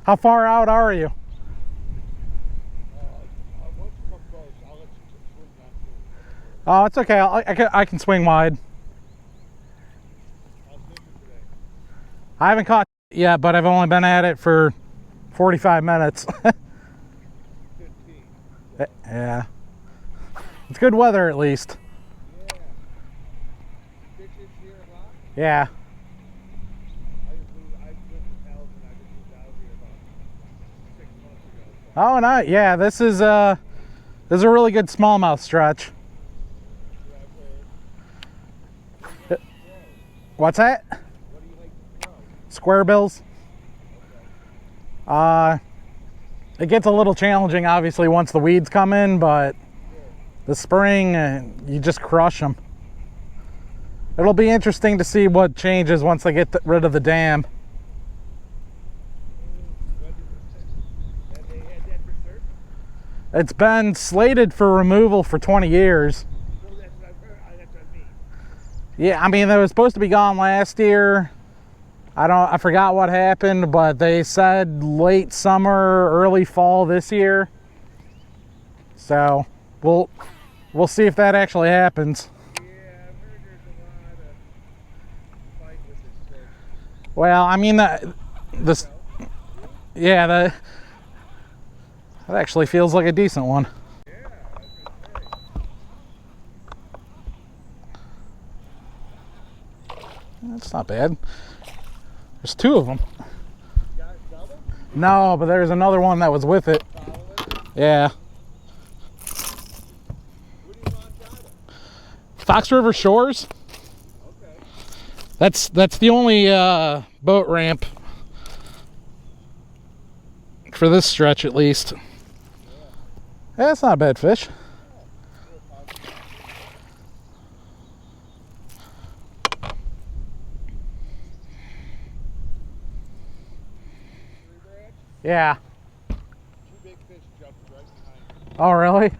How far out are you? Once you come close, I'll let you swing down through. Oh, it's okay. I can swing wide. How's fishing today? I haven't caught yet, but I've only been at it for 45 minutes. 15. Yeah. It's good weather at least. Yeah. Fishes here a lot? Yeah. I lived in Hells and I just moved out here about 6 months ago. So Oh, no. Yeah, this is a really good smallmouth stretch. I've heard. What's that? What do you like to throw? Square bills. It gets a little challenging obviously once the weeds come in, but the spring you just crush them. It'll be interesting to see what changes once they get rid of the dam. Have they had that for certain? It's been slated for removal for 20 years. Well, that's what I've heard. That's what I mean. Yeah, I mean, they were supposed to be gone last year. I forgot what happened, but they said late summer, early fall this year. So we'll see if that actually happens. Yeah, I've heard there's a lot of fight with this fish. Well, I mean that actually feels like a decent one. Yeah, I was gonna say. That's not bad. There's two of them. You got it double? No, but there's another one that was with it. Follow it? Yeah. What do you want down it? Fox River Shores. Okay. That's the only boat ramp for this stretch at least. Yeah, that's not a bad fish. Yeah. Two big fish jumped right behind you. Oh, really?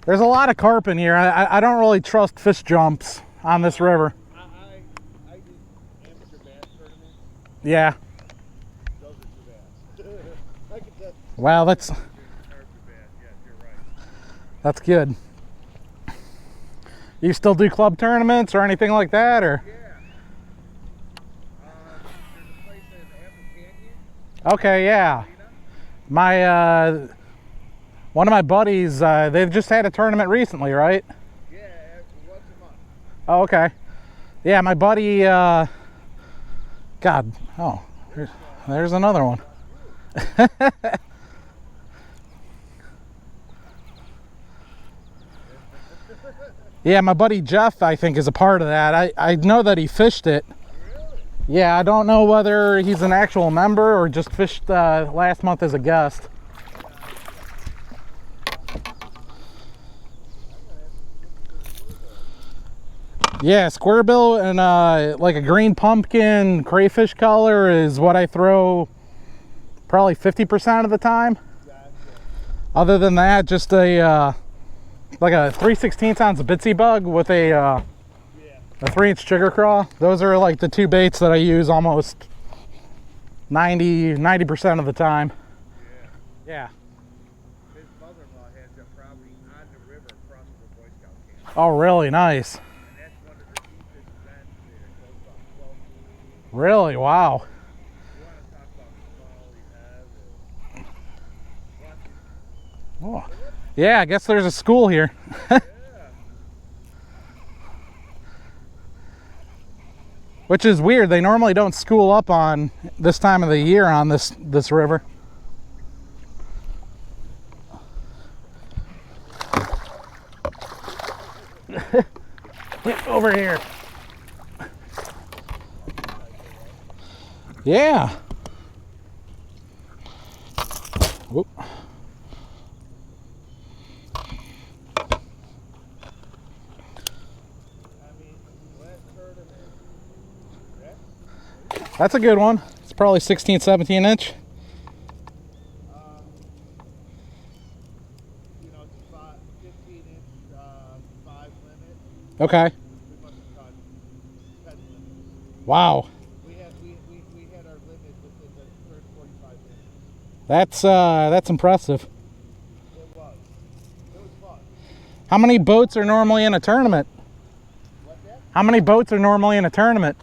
There's a lot of carp in here. I don't really trust fish jumps on this river. I did amateur bass tournaments. Yeah. Those are too bad. I could tell. Wow, that's Amateur bass. Yes, you're right. good. You still do club tournaments or anything like that, or? Yeah. There's a place in Apple Canyon. Okay, yeah. My one of my buddies, they've just had a tournament recently, right? Yeah, once a month. Oh, okay. Yeah, my buddy, God, oh, there's another one. Yeah, my buddy Jeff, I think, is a part of that. I know that he fished it. Really? Yeah, I don't know whether he's an actual member or just fished last month as a guest. Yeah, square bill and like a green pumpkin crayfish color is what I throw probably 50% of the time. Gotcha. Other than that, just a like a 3/16 ounce bitsy bug with a 3-inch jigger craw. Those are like the two baits that I use almost 90% of the time. Yeah. His mother-in-law has a property on the river across from the Boy Scout camp. Oh, really nice. And that's one of the deepest bends there. It goes about 12 feet. Really? Wow. You want to talk about smallies, Oh. Yeah, I guess there's a school here. yeah. Which is weird. They normally don't school up on this time of the year on this river. Get over here. Yeah. Whoop. That's a good one. It's probably 16, 17 inch. You know, it's about 15-inch 5 limit. Okay. We must have caught 10 limits. Wow. We had our limit within the first That's impressive. It was. It was fun. How many boats are normally in a tournament? What's that? How many boats are normally in a tournament?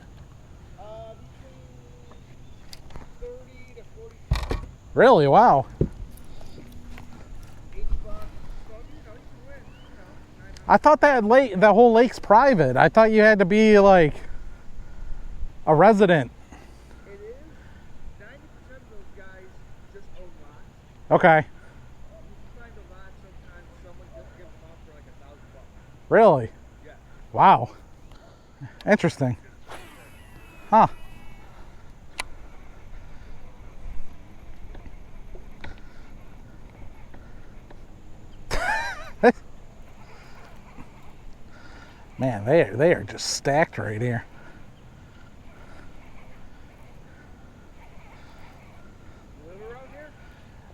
Between 30 to 40. Really? Wow. 80 bucks. So, you can win, 900. I thought the whole lake's private. I thought you had to be like a resident. It is. 90% of those guys just own lots. Okay. You can find a lot sometimes someone just gives them out for like $1,000. Really? Yeah. Wow. Interesting. Huh. Man, they are just stacked right here. You live around here?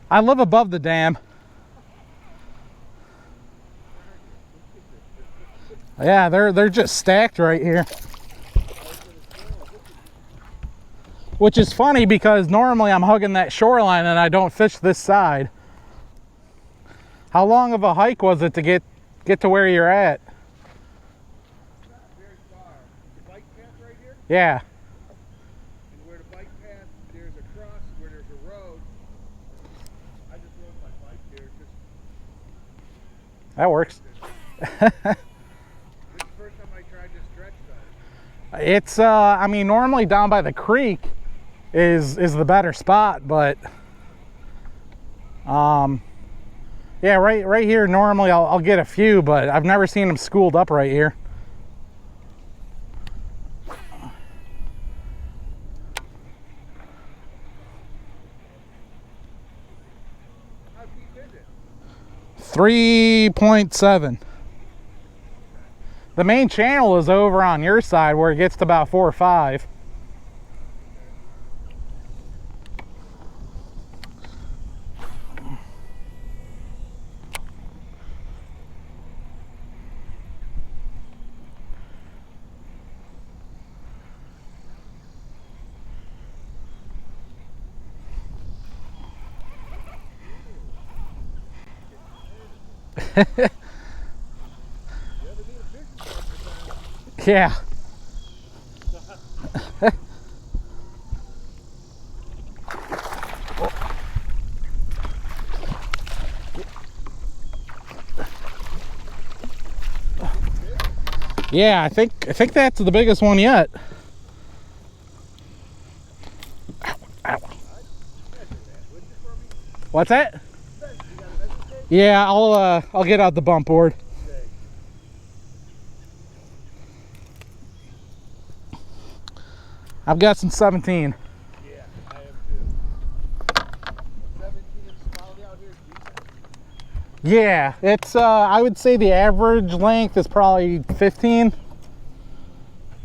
I live above the dam. Yeah, they're just stacked right here. Which is funny because normally I'm hugging that shoreline and I don't fish this side. How long of a hike was it to get to where you're at? Not very far. The bike path right here? Yeah. And where the bike path, there's a cross where there's a road. I just rode my bike there. That works. This is the first time I tried this stretch though. It's I mean normally down by the creek is the better spot, but yeah, right here normally I'll get a few, but I've never seen them schooled up right here. How deep is it? 3.7. The main channel is over on your side where it gets to about 4 or 5. Yeah. Yeah, I think that's the biggest one yet. Ow, ow. What's that? Yeah, I'll get out the bump board. I've got some 17. Yeah, I have too. 17 smallie out here is decent. Yeah, it's I would say the average length is probably 15.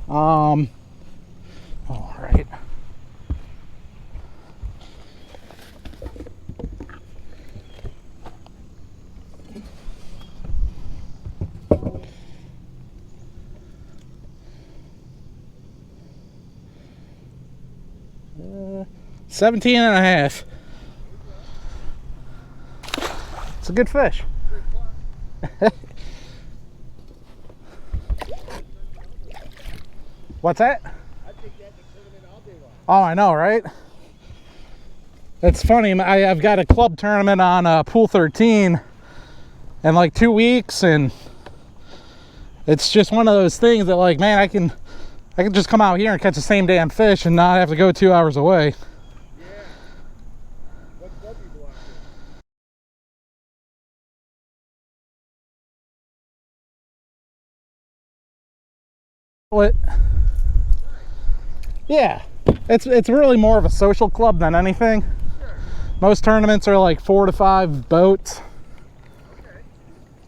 All right. Uh, 17 and a half. It's a good fish. What's that? I take that to tournament all day long. Oh, I know, right? It's funny. I've got a club tournament on Pool 13 in like 2 weeks, and it's just one of those things that, like, man, I can just come out here and catch the same damn fish and not have to go 2 hours away. Yeah. What club do you belong to? What? Yeah, it's really more of a social club than anything. Sure. Most tournaments are like 4 to 5 boats. Okay.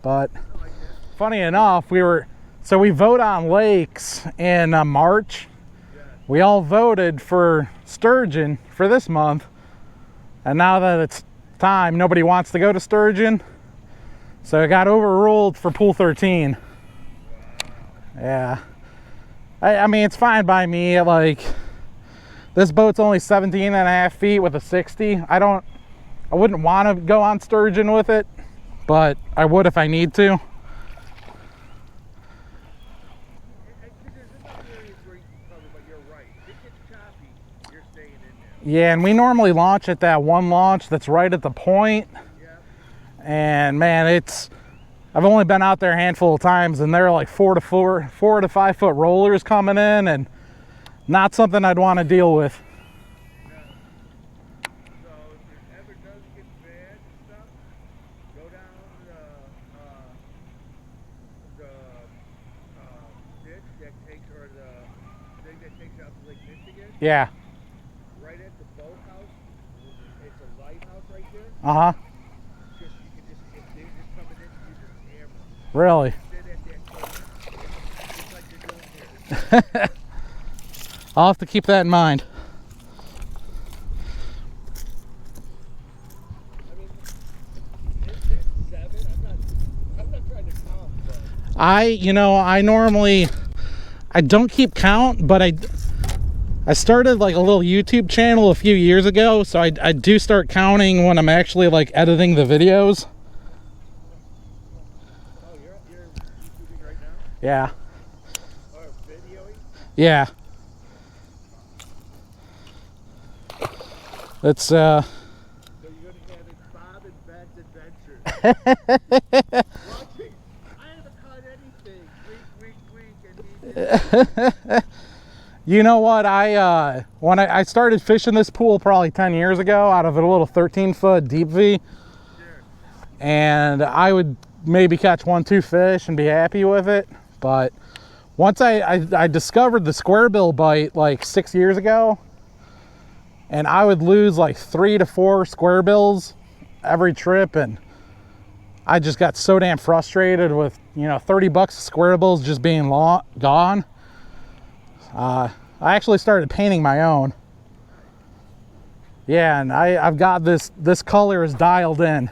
But I like that. funny enough, we vote on lakes in March. Yeah. We all voted for sturgeon for this month, and now that it's time, nobody wants to go to sturgeon, so it got overruled for Pool 13. Yeah, I mean, it's fine by me. Like, this boat's only 17 and a half feet with a 60. I don't I wouldn't want to go on sturgeon with it, but I would if I need to. Because there's enough areas where you can cover, but you're right. If it gets choppy, you're staying in there. Yeah, and we normally launch at that one launch that's right at the point. Yeah. And man, I've only been out there a handful of times, and they're like 4 to 5 foot rollers coming in, and not something I'd want to deal with. So if it ever does get bad and stuff, go down the ditch that takes, or the thing that takes out to Lake Michigan, Yeah. right at the boathouse. It's a lighthouse right there. Uh-huh. Just you can just, if they're just coming in, you just hammer. Really? Sit at that corner, just like you're doing here. I'll have to keep that in mind. I mean, it's 7. I'm not trying to count, but I don't keep count, but I started like a little YouTube channel a few years ago, so I do start counting when I'm actually like editing the videos. oh, you're YouTubing right now, Yeah. or videoing. Yeah. It's So you're gonna have it Bob and Ben's Adventures. Watching, I haven't caught anything. Wink, and you know what, when I started fishing this pool probably 10 years ago out of a little 13-foot deep V, sure. and I would maybe catch 1-2 fish and be happy with it. But once I discovered the square bill bite like 6 years ago, and I would lose like 3 to 4 square bills every trip, and I just got so damn frustrated with, $30 of square bills just being gone. I actually started painting my own. Yeah, and I've got this color is dialed in.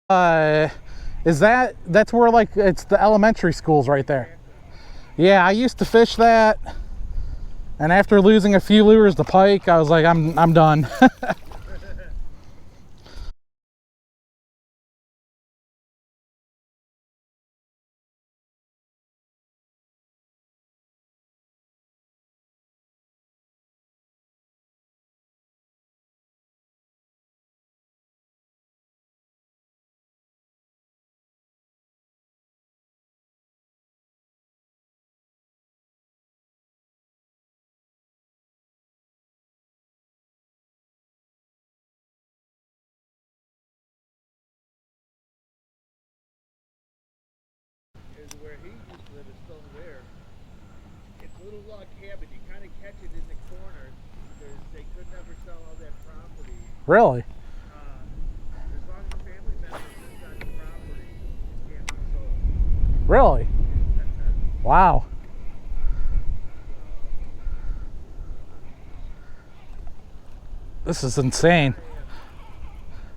That's where like it's the elementary schools right there. Yeah, I used to fish that, and after losing a few lures to pike, I was like, I'm done. Is where he used to live is still there. It's a little log cabin. You kind of catch it in the corner because they could never sell all that property. Really? As long as the family members live on the property, it can't be sold. Really? Wow. This is insane.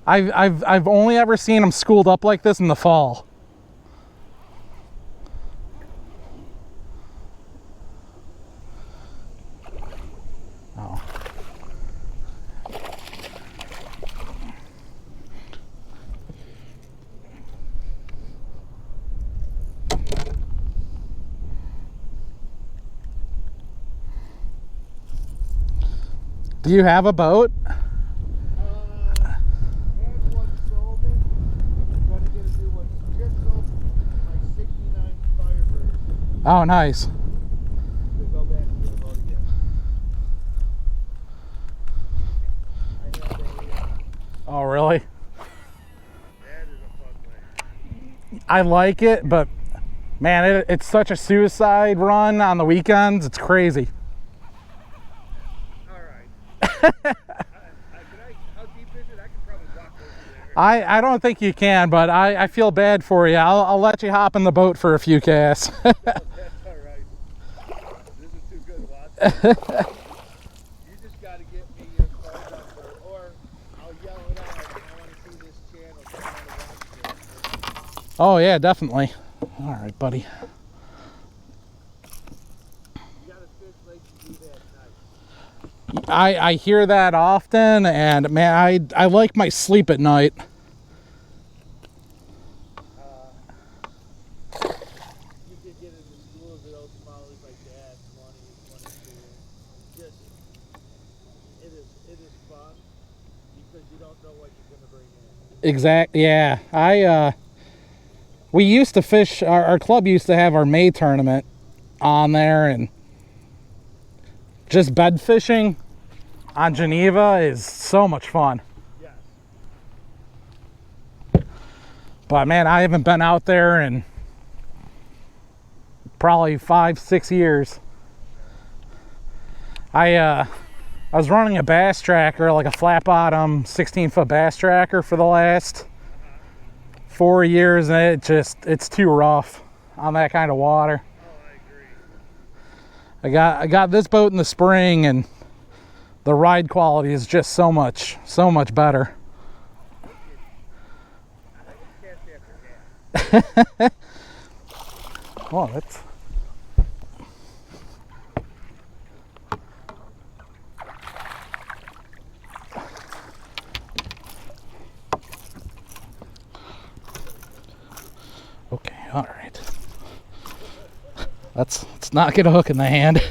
I've only ever seen them schooled up like this in the fall. Oh. Do you have a boat? Had one sold it. Trying to get a new one. Just sold my '69 Firebird Oh, nice. to go back and get a boat again. I have a. Oh, really? That is a fun way. I like it, but man, it's such a suicide run on the weekends. It's crazy. All right. How deep is it? I could probably walk over there. I don't think you can, but I feel bad for you. I'll let you hop in the boat for a few casts. That's all right. This is too good, Watson. You just got to get me your phone number, or I'll yell it out. I want to see this channel. I want to watch it. Oh yeah, definitely. All right, buddy. You gotta fish late to do that night. I hear that often, and man, I like my sleep at night. You could get into schools of those smallies like that, 20, 22. Just, it is fun because you don't know what you're gonna bring in. Exactly. Yeah. We used to fish. Our club used to have our May tournament on there, and just bed fishing on Geneva is so much fun. Yes. But man, I haven't been out there in probably 5-6 years. I was running a bass tracker, like a flat bottom 16-foot bass tracker for the last 4 years, and it's too rough on that kind of water. Oh, I agree. I got this boat in the spring, and the ride quality is just so much better. I like cast after gas. Oh, that's okay. All right. Let's not get a hook in the hand.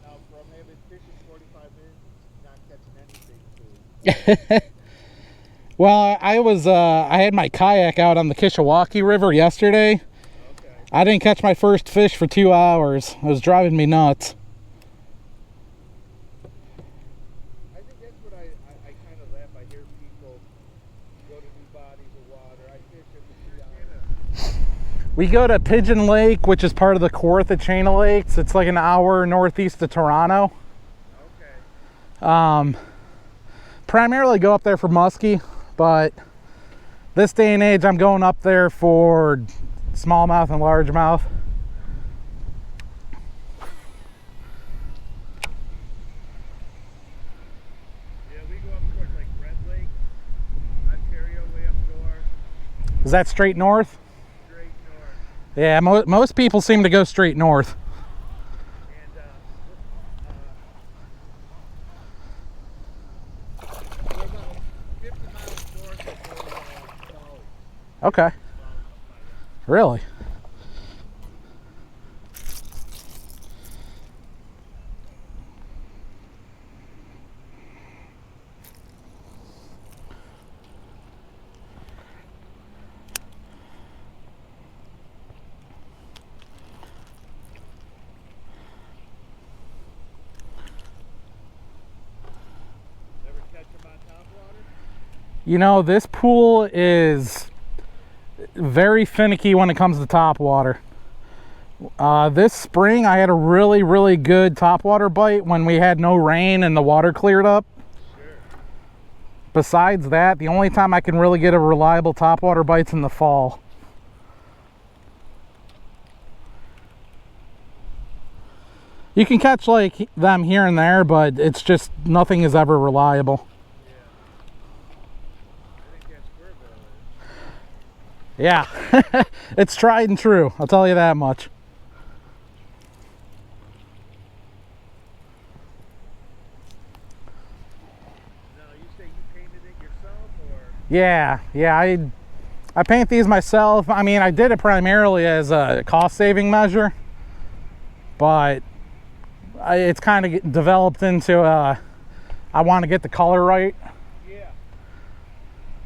Now, from having fishing 45 minutes, not catching anything too. Well, I had my kayak out on the Kishwaukee River yesterday. Okay. I didn't catch my first fish for 2 hours. It was driving me nuts. I think that's what I kind of laugh. I hear people go to new bodies of water. I fish in the 3 hours. We go to Pigeon Lake, which is part of the Kawartha chain of lakes. It's like an hour northeast of Toronto. Okay. Primarily go up there for muskie, but this day and age I'm going up there for smallmouth and largemouth. Yeah, we go up towards like Red Lake, Ontario, way up north, Is that straight north? straight north. Yeah, most people seem to go straight north. And we're about 50 miles north of Smallies. Okay. Really? Ever catch them on top water? You know, this pool is very finicky when it comes to top water. This spring I had a really good topwater bite when we had no rain and the water cleared up. Sure. Besides that, the only time I can really get a reliable topwater bite's in the fall. You can catch like them here and there, but it's just nothing is ever reliable. Yeah. I think that's Squirreville. Yeah, it's tried and true, I'll tell you that much. Now, you say you painted it yourself, or? Yeah, I paint these myself. I mean, I did it primarily as a cost-saving measure, but it's kind of developed into I want to get the color right. Yeah.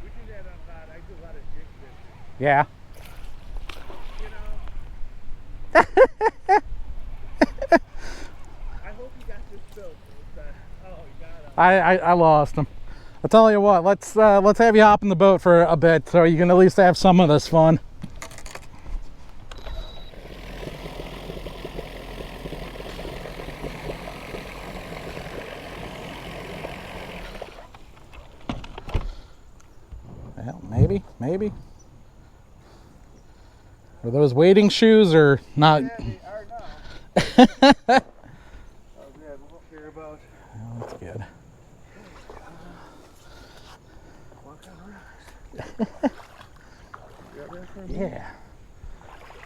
We do that a lot. I do a lot of jig fishing. Yeah. You know? I hope you got this built. Oh, you got it. I lost them. I'll tell you what, let's have you hop in the boat for a bit so you can at least have some of this fun. Well, maybe. Are those wading shoes or not? Yeah, they are now. Oh, Dad, we won't care about. Oh, that's good. Walk on rocks. You got that for me? Yeah.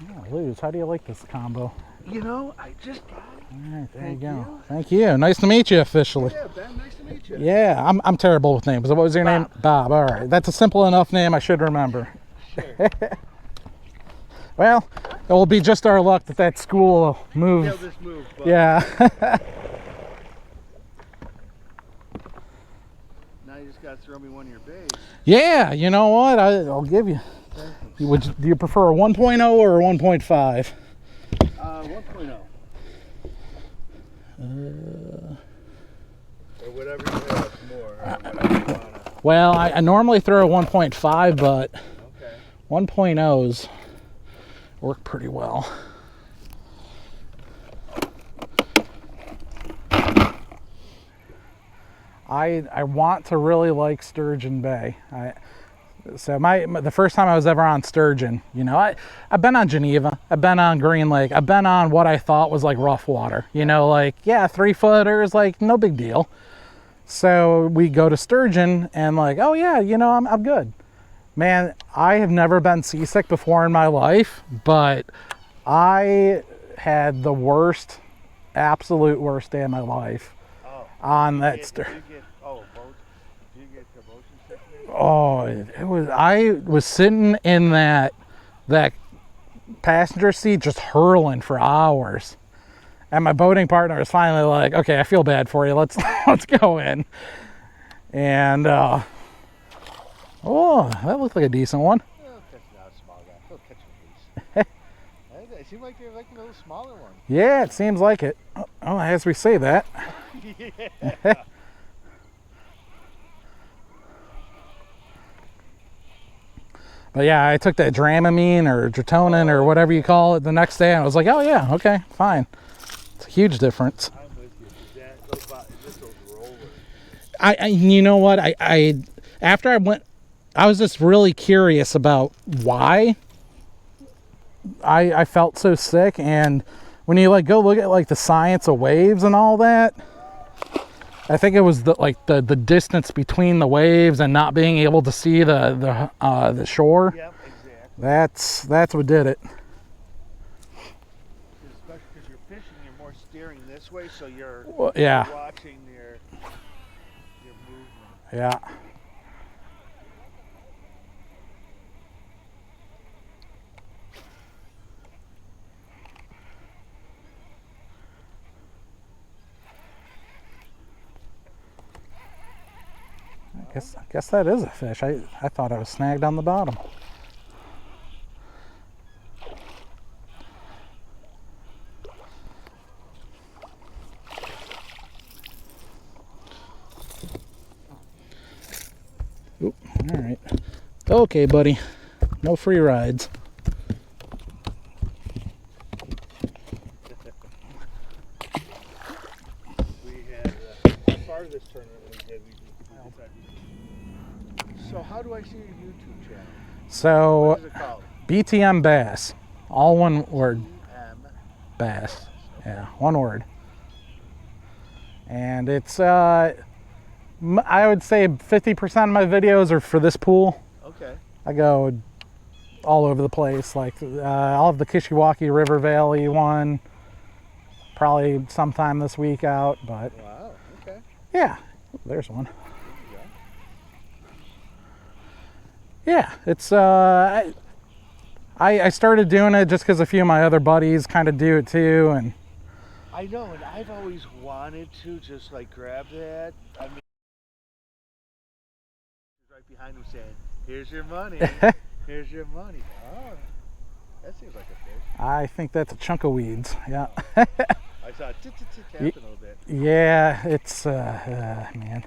Oh, Luz, how do you like this combo? You know, I just got it. All right, there Thank you go. you. Thank you. Nice to meet you officially. Yeah, Ben, nice to meet you. Yeah, I'm terrible with names. What was your name? Bob. All right, that's a simple enough name I should remember. Sure. Well, it will be just our luck that school moved. They'll just move. But Yeah. now you just got to throw me one of your baits. Yeah, you know what? I'll give you. Do you prefer a 1.0 or a 1.5? 1.0. Or whatever you have more. Or whatever you wanna. Well, I normally throw a 1.5, but Okay. 1.0s work pretty well. I want to really like Sturgeon Bay. So the first time I was ever on Sturgeon, you know, I've been on Geneva, I've been on Green Lake, I've been on what I thought was like rough water, you know, like, yeah, 3-footers, like no big deal. So we go to Sturgeon and like, oh yeah, you know, I'm good. Man, I have never been seasick before in my life, but I had the worst, absolute worst day of my life on that Sturgeon. Oh, it was. I was sitting in that passenger seat just hurling for hours, and my boating partner was finally like, "Okay, I feel bad for you. Let's go in." And oh, that looked like a decent one. He'll catch a small guy. He'll catch a piece. It seemed like they're like a little smaller one. Yeah, it seems like it. Oh, as we say that. Yeah. But yeah, I took that Dramamine or Dratonin or whatever you call it the next day, and I was like, oh yeah, okay, fine. It's a huge difference. I'm with you. Those rollers. You know what? After I went, I was just really curious about why I felt so sick, and when you like go look at like the science of waves and all that, I think it was the distance between the waves and not being able to see the shore. Yep, exactly. That's what did it. Especially because you're fishing, you're more steering this way, so you're yeah. watching your movement. Yeah. I guess that is a fish. I thought I was snagged on the bottom. Oop, all right. Okay, buddy. No free rides. We had as part of this tournament we did. So how do I see your YouTube channel? So What is it called? BTM Bass, all one word. M. Bass. Yeah, one word. And it's I would say 50% of my videos are for this pool. Okay. I go all over the place. Like I'll have the Kishiwaki River Valley one probably sometime this week out, but Wow. Okay. yeah, there's one. Yeah, it's I started doing it just because a few of my other buddies kind of do it too, and I know, and I've always wanted to just like grab that. I mean, right behind him saying, "Here's your money. Here's your money." Oh, that seems like a fish. I think that's a chunk of weeds. Yeah. I saw it tapping a little bit. Yeah, it's man.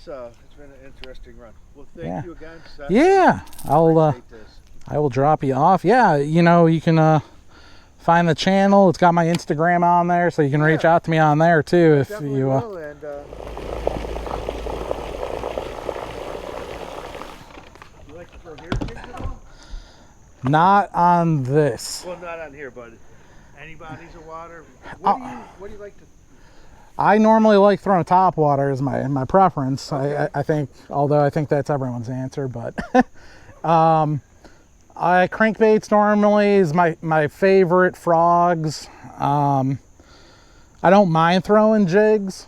So it's been an interesting run. Well, thank you again, Seth. Yeah, Appreciate this. I will drop you off. Yeah, you know, you can find the channel. It's got my Instagram on there, so you can reach out to me on there too if Definitely you will, and Not on this. Well, not on here, but any bodies of water. What do you like to? I normally like throwing top water as my preference. Okay. I think, although I think that's everyone's answer, but crankbaits normally is my favorite. Frogs. I don't mind throwing jigs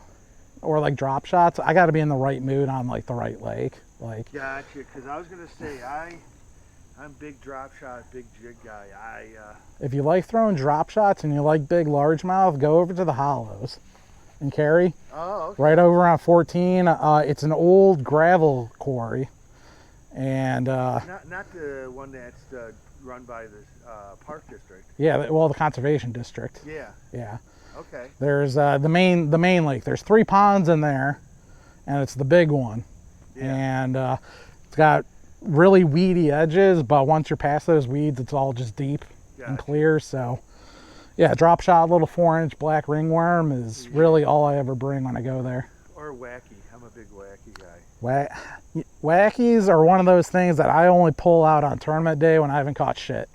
or like drop shots. I got to be in the right mood on like the right lake. Like. Gotcha. Because I was gonna say I'm big drop shot, big jig guy. If you like throwing drop shots and you like big largemouth, go over to the Hollows in Cary. Oh, okay. Right over on 14. It's an old gravel quarry, and not the one that's run by the park district. Yeah, well, the conservation district. Yeah. Yeah. Okay. There's the main lake. There's 3 ponds in there, and it's the big one. Yeah. And it's got really weedy edges, but once you're past those weeds, it's all just deep and clear. So. Yeah, drop shot, little 4-inch black ringworm is really all I ever bring when I go there. Or wacky. I'm a big wacky guy. Wackies are one of those things that I only pull out on tournament day when I haven't caught shit.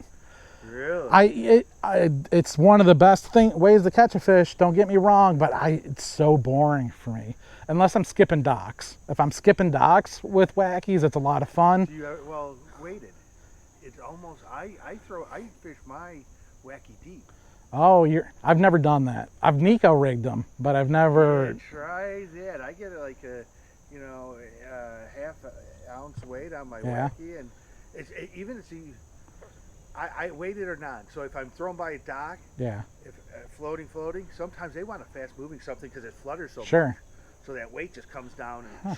Really? It's one of the best ways to catch a fish. Don't get me wrong, but it's so boring for me unless I'm skipping docks. If I'm skipping docks with wackies, it's a lot of fun. Well, weighted. It's almost I fish my wacky deep. Oh, I've never done that. I've Nico rigged them, but I've never. Yeah, try that. I get like a, half ounce weight on my wacky, and I weight it or not. So if I'm thrown by a dock, yeah, if floating, sometimes they want a fast moving something because it flutters so much. So that weight just comes down and.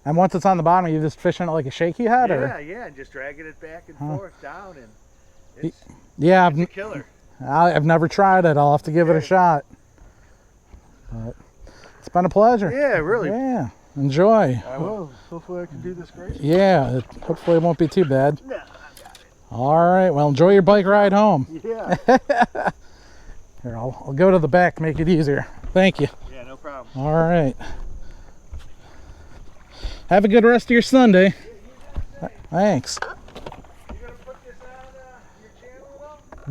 And once it's on the bottom, you just fishing it like a shaky head, or? Yeah, and just dragging it back and forth down, and it's a killer. I've never tried it. I'll have to give it a shot. But it's been a pleasure. Yeah, really. Yeah, enjoy. I will. Hopefully I can do this great. Yeah, hopefully it won't be too bad. No, I got it. All right, well, enjoy your bike ride home. Yeah. Here, I'll go to the back to make it easier. Thank you. Yeah, no problem. All right. Have a good rest of your Sunday. Thanks.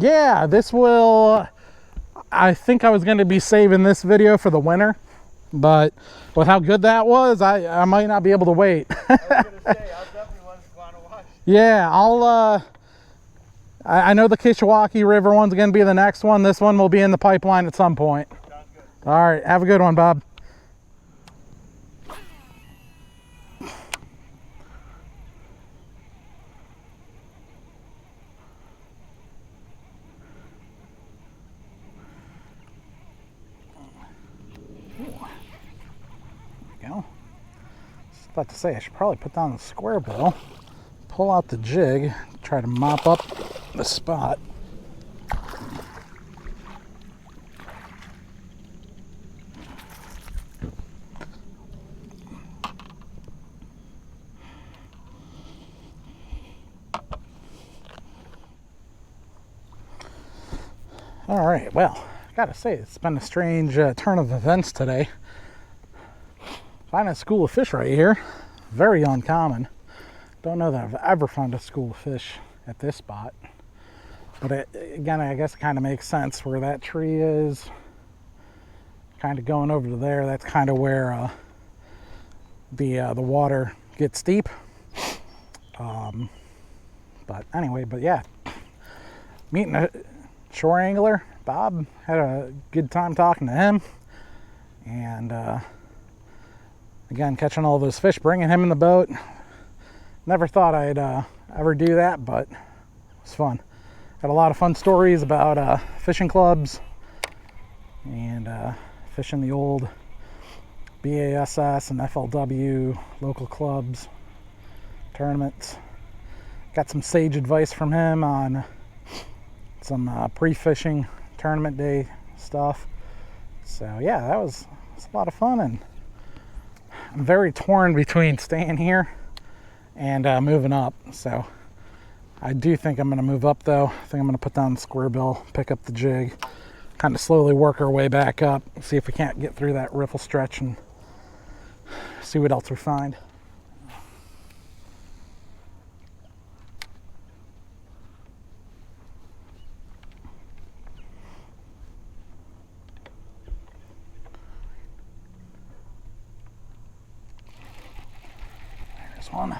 Yeah, this will, I think I was going to be saving this video for the winter, but with how good that was, I might not be able to wait. I was going to say, I'll definitely want to watch. Yeah, I know the Kishwaukee River one's going to be the next one. This one will be in the pipeline at some point. Sounds good. All right, have a good one, Bob. About to say I should probably put down the square bill, pull out the jig, try to mop up the spot. All right, well, I gotta say it's been a strange turn of events today. Finding a school of fish right here, very uncommon. Don't know that I've ever found a school of fish at this spot. But again, I guess it kind of makes sense where that tree is. Kind of going over to there, that's kind of where the water gets deep. But anyway, yeah, meeting a shore angler, Bob, had a good time talking to him. And again, catching all those fish, bringing him in the boat. Never thought I'd ever do that, but it was fun. Had a lot of fun stories about fishing clubs and fishing the old BASS and FLW local clubs, tournaments. Got some sage advice from him on some pre-fishing tournament day stuff. So yeah, that was a lot of fun, and I'm very torn between staying here and moving up. So I do think I'm going to move up though. I think I'm going to put down the square bill, pick up the jig, kind of slowly work our way back up, see if we can't get through that riffle stretch and see what else we find. There's one.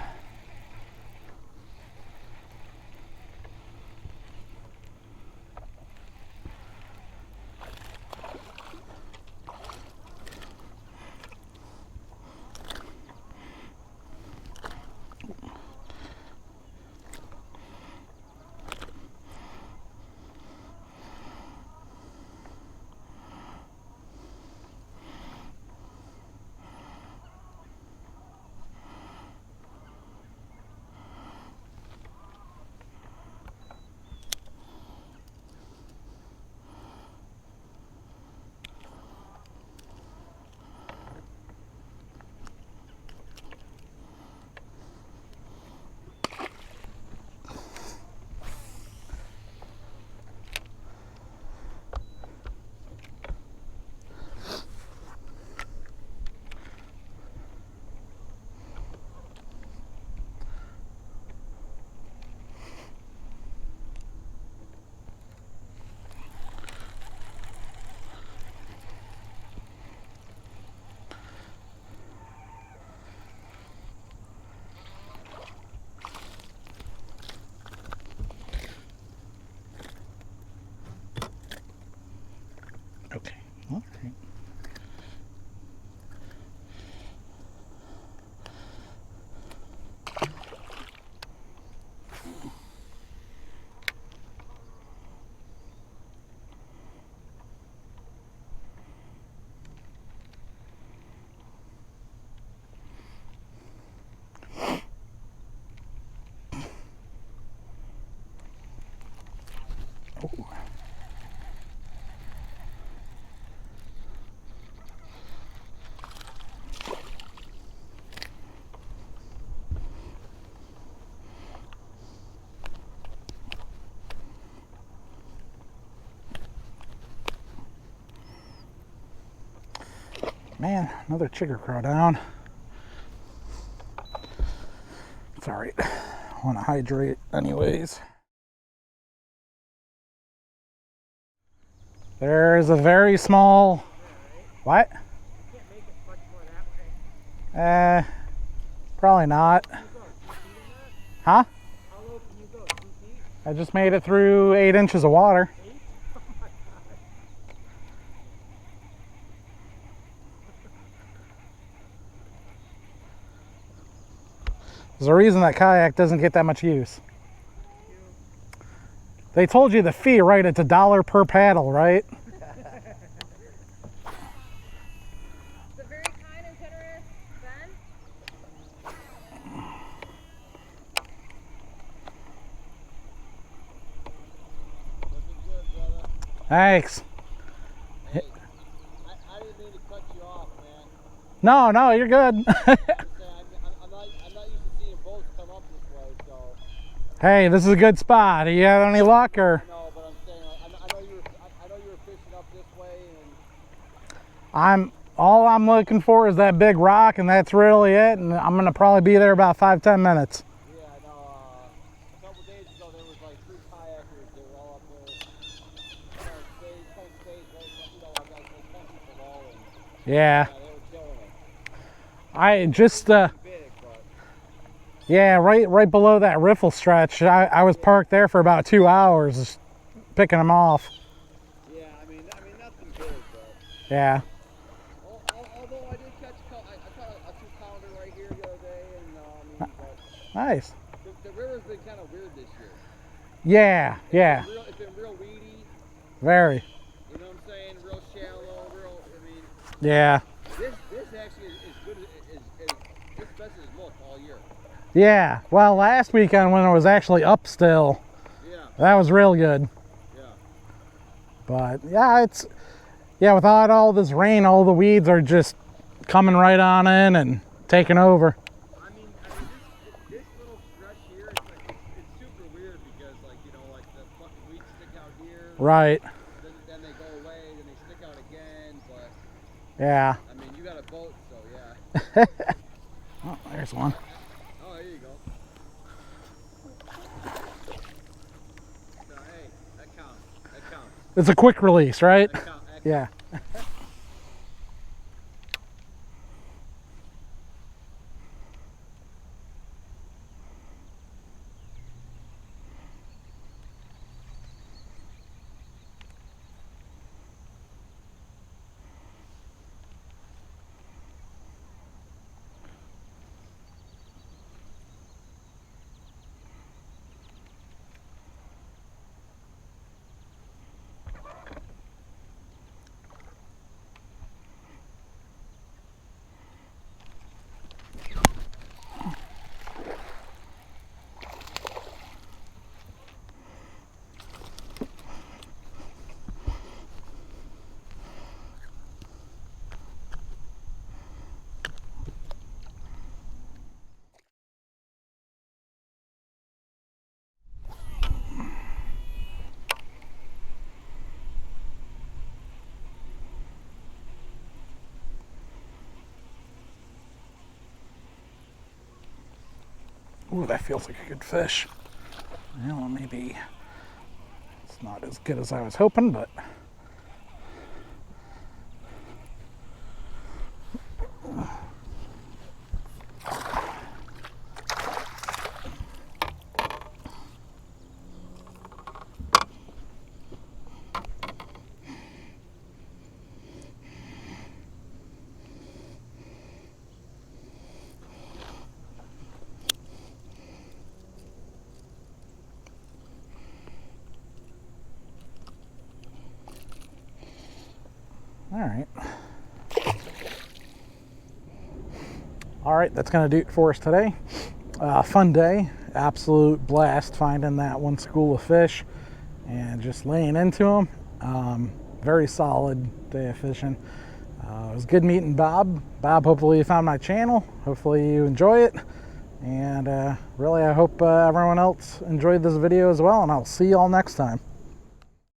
Okay. All right. Oh. Man, another chigger crow down. It's all right. I want to hydrate anyways. There's a very small... What? You can't make it much more that way. Probably not. Can you go 2 feet in that? Huh? How low can you go? 2 feet? I just made it through 8 inches of water. 8? Oh my god. There's a reason that kayak doesn't get that much use. They told you the fee, right? It's $1 per paddle, right? It's a very kind and generous Ben. Looking good, brother. Thanks. Hey, I didn't mean to cut you off, man. No, you're good. I'm not used to seeing boats come up this way, so. Hey, this is a good spot. You had any luck or? No, but I'm saying, I know you were fishing up this way, and All I'm looking for is that big rock, and that's really it. And I'm gonna probably be there about 5-10 minutes. yeah, I know. A couple days ago, there was like 3 kayakers. They were all up there. Kind of stage, right? You know, like 10 people all in. Yeah. They were killing it. I just Big, but yeah, right below that riffle stretch. I was parked there for about 2 hours, just picking them off. yeah, I mean nothing big, but. Yeah. Although I did catch I caught a 2-pounder right here the other day, and but Nice. the river's been kind of weird this year. Yeah. It's been real weedy. Very. You know what I'm saying? Real shallow. Yeah. This actually is good as best as it's looked all year. Yeah. Well, last weekend when it was actually up still, Yeah. that was real good. Yeah. But yeah, without all this rain, all the weeds are just coming right on in and taking over. I mean, this little stretch here, it's super weird because, like, you know, like the fucking weeds stick out here. Right. Then they go away, then they stick out again. But Yeah. I mean, you got a boat, so yeah. Oh, there's one. Oh, there you go. So hey, that counts. That counts. It's a quick release, right? That counts. Yeah. Ooh, that feels like a good fish. Well, maybe it's not as good as I was hoping, but all right. All right, that's going to do it for us today. Fun day, absolute blast finding that one school of fish and just laying into them. Very solid day of fishing. It was good meeting Bob. Bob, hopefully you found my channel. Hopefully you enjoy it. And really, I hope everyone else enjoyed this video as well, and I'll see you all next time.